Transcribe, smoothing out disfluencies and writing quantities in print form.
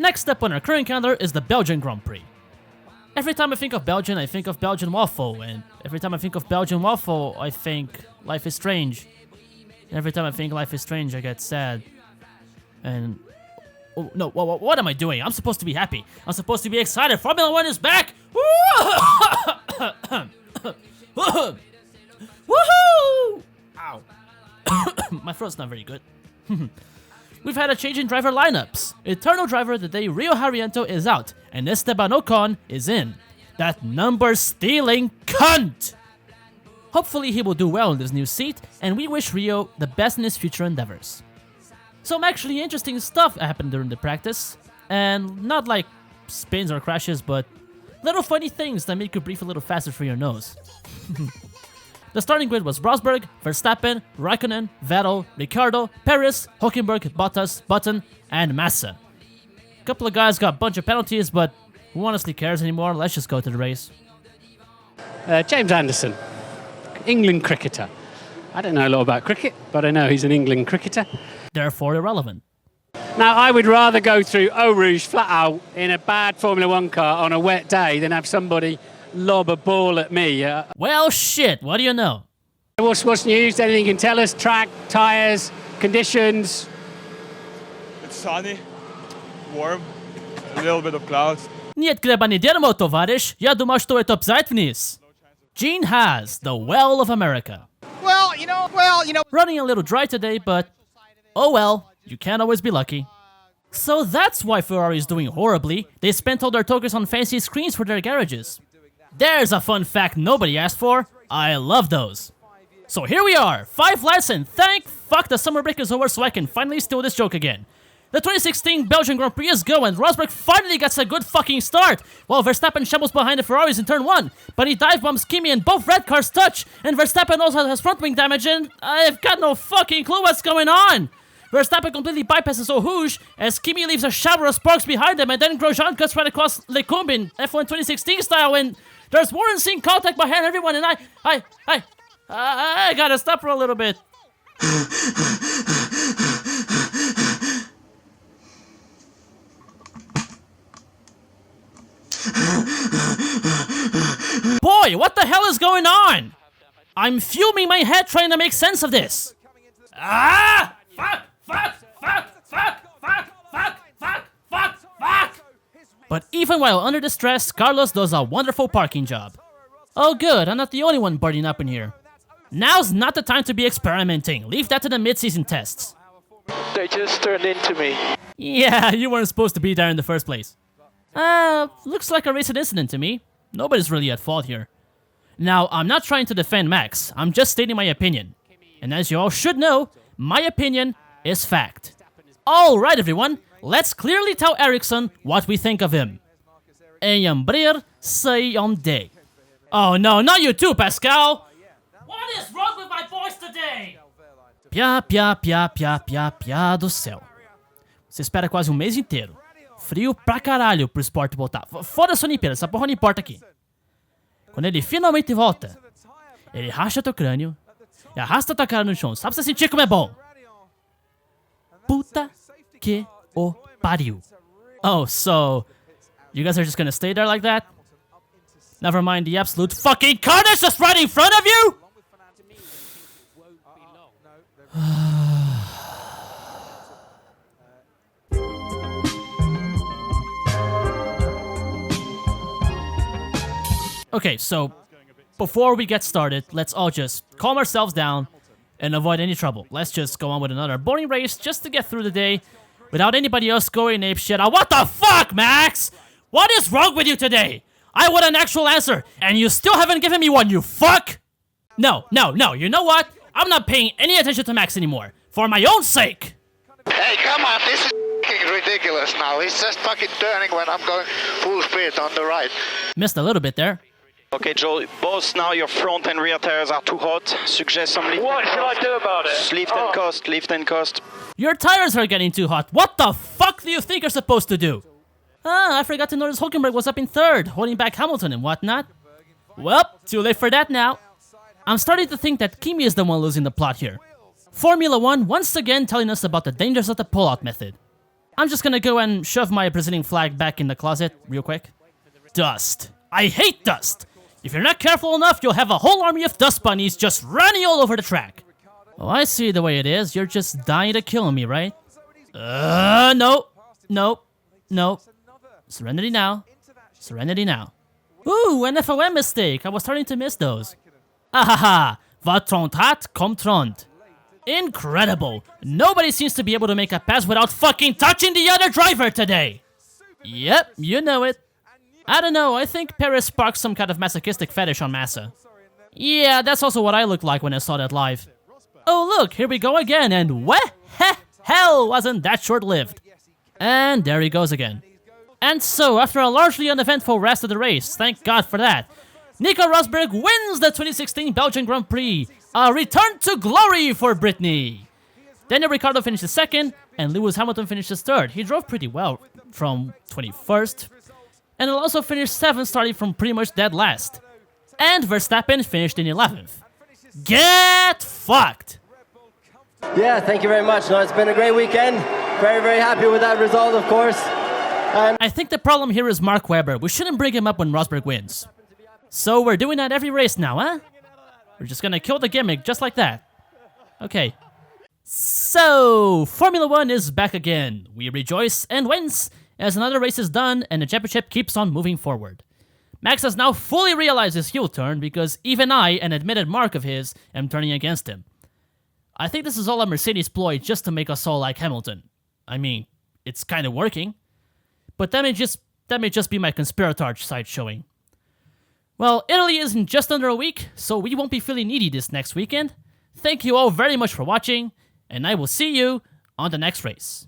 next step on our current calendar is the Belgian Grand Prix. Every time I think of Belgium, I think of Belgian waffle, and every time I think of Belgian waffle, I think life is strange. And every time I think life is strange, I get sad. And oh, no, what am I doing? I'm supposed to be happy. I'm supposed to be excited. Formula 1 is back! Woohoo! Ow. My throat's not very good. We've had a change in driver lineups. Eternal driver the day Rio Harriento is out, and Esteban Ocon is in. That number-stealing cunt! Hopefully he will do well in this new seat, and we wish Rio the best in his future endeavors. Some actually interesting stuff happened during the practice, and not like spins or crashes, but little funny things that make you breathe a little faster through your nose. The starting grid was Rosberg, Verstappen, Raikkonen, Vettel, Ricciardo, Perez, Hülkenberg, Bottas, Button, and Massa. A couple of guys got a bunch of penalties, but who honestly cares anymore? Let's just go to the race. James Anderson, England cricketer. I don't know a lot about cricket, but I know he's an England cricketer. Therefore irrelevant. Now, I would rather go through Eau Rouge flat out in a bad Formula 1 car on a wet day than have somebody lob a ball at me. Well, shit, what do you know? What's news? Anything you can tell us? Track, tyres, conditions? It's sunny, warm, a little bit of clouds. Niet greba ni dermo, tovarish. Ja dumasz to top vnis. Gene Haas, the Well of America. Well, you know. Running a little dry today, but oh well, you can't always be lucky. So that's why Ferrari is doing horribly. They spent all their tokens on fancy screens for their garages. There's a fun fact nobody asked for. I love those. So here we are, 5 laps, and thank fuck the summer break is over so I can finally steal this joke again. The 2016 Belgian Grand Prix is going. Rosberg finally gets a good fucking start, while Verstappen shambles behind the Ferraris in turn 1. But he dive bombs Kimi and both red cars touch, and Verstappen also has front wing damage, and I've got no fucking clue what's going on. Verstappen completely bypasses Eau Rouge as Kimi leaves a shower of sparks behind him, and then Grosjean cuts right across Les Combes in F1 2016 style, and there's more insane contact behind everyone, and I gotta stop for a little bit. Boy, what the hell is going on? I'm fuming my head trying to make sense of this. Ah! Fuck! But even while under distress, Carlos does a wonderful parking job. Oh good, I'm not the only one burning up in here. Now's not the time to be experimenting. Leave that to the mid-season tests. They just turned into me. Yeah, you weren't supposed to be there in the first place. Looks like a recent incident to me. Nobody's really at fault here. Now, I'm not trying to defend Max. I'm just stating my opinion. And as you all should know, my opinion is fact. Alright everyone, let's clearly tell Ericsson what we think of him. Eyambrir Sayonde. Oh no, not you too, Pascal! What is wrong with my voice today? Pia do céu. Você espera quase um mês inteiro. Frio pra caralho pro esporte voltar. Foda-se a Olimpíada, essa porra não importa aqui. Quando ele finalmente volta, ele racha teu crânio e arrasta tua cara no chão. Só pra você sentir como é bom. Puta que o pariu. Oh, so you guys are just gonna stay there like that? Never mind the absolute fucking carnage just right in front of you? Okay, so before we get started, let's all just calm ourselves down and avoid any trouble. Let's just go on with another boring race just to get through the day without anybody else going ape shit. What the fuck, Max? What is wrong with you today? I want an actual answer, and you still haven't given me one, you fuck! No, you know what? I'm not paying any attention to Max anymore, for my own sake! Hey, come on, this is ridiculous now. He's just fucking turning when I'm going full speed on the right. Missed a little bit there. Okay, Joel, both now your front and rear tires are too hot. Suggest some lift. What should I do about it? Lift and coast. Your tires are getting too hot. What the fuck do you think you're supposed to do? I forgot to notice Hülkenberg was up in third, holding back Hamilton and whatnot. Well, too late for that now. I'm starting to think that Kimi is the one losing the plot here. Formula 1 once again telling us about the dangers of the pull-out method. I'm just gonna go and shove my Brazilian flag back in the closet real quick. Dust. I hate dust! If you're not careful enough, you'll have a whole army of dust bunnies just running all over the track. Oh, I see the way it is. You're just dying to kill me, right? No. Nope. Nope. Serenity now. Serenity now. Ooh, an FOM mistake. I was starting to miss those. Ahaha. Wat tront hat, kom tront. Incredible. Nobody seems to be able to make a pass without fucking touching the other driver today. Yep, you know it. I don't know, I think Paris sparked some kind of masochistic fetish on Massa. Yeah, that's also what I looked like when I saw that live. Oh look, here we go again, and hell wasn't that short-lived. And there he goes again. And so, after a largely uneventful rest of the race, thank God for that, Nico Rosberg wins the 2016 Belgian Grand Prix, a return to glory for Brittany. Daniel Ricciardo finishes second, and Lewis Hamilton finishes third. He drove pretty well from 21st. And he'll also finish 7th, starting from pretty much dead last. And Verstappen finished in 11th. Get fucked! Yeah, thank you very much. No, it's been a great weekend. Very, very happy with that result, of course. I think the problem here is Mark Webber. We shouldn't bring him up when Rosberg wins. So we're doing that every race now, huh? We're just gonna kill the gimmick just like that. Okay. So, Formula 1 is back again. We rejoice and wince as another race is done and the championship keeps on moving forward. Max has now fully realized his heel turn because even I, an admitted mark of his, am turning against him. I think this is all a Mercedes ploy just to make us all like Hamilton. I mean, it's kind of working. But that may just be my conspiratorch side showing. Well, Italy is in just under a week, so we won't be feeling needy this next weekend. Thank you all very much for watching, and I will see you on the next race.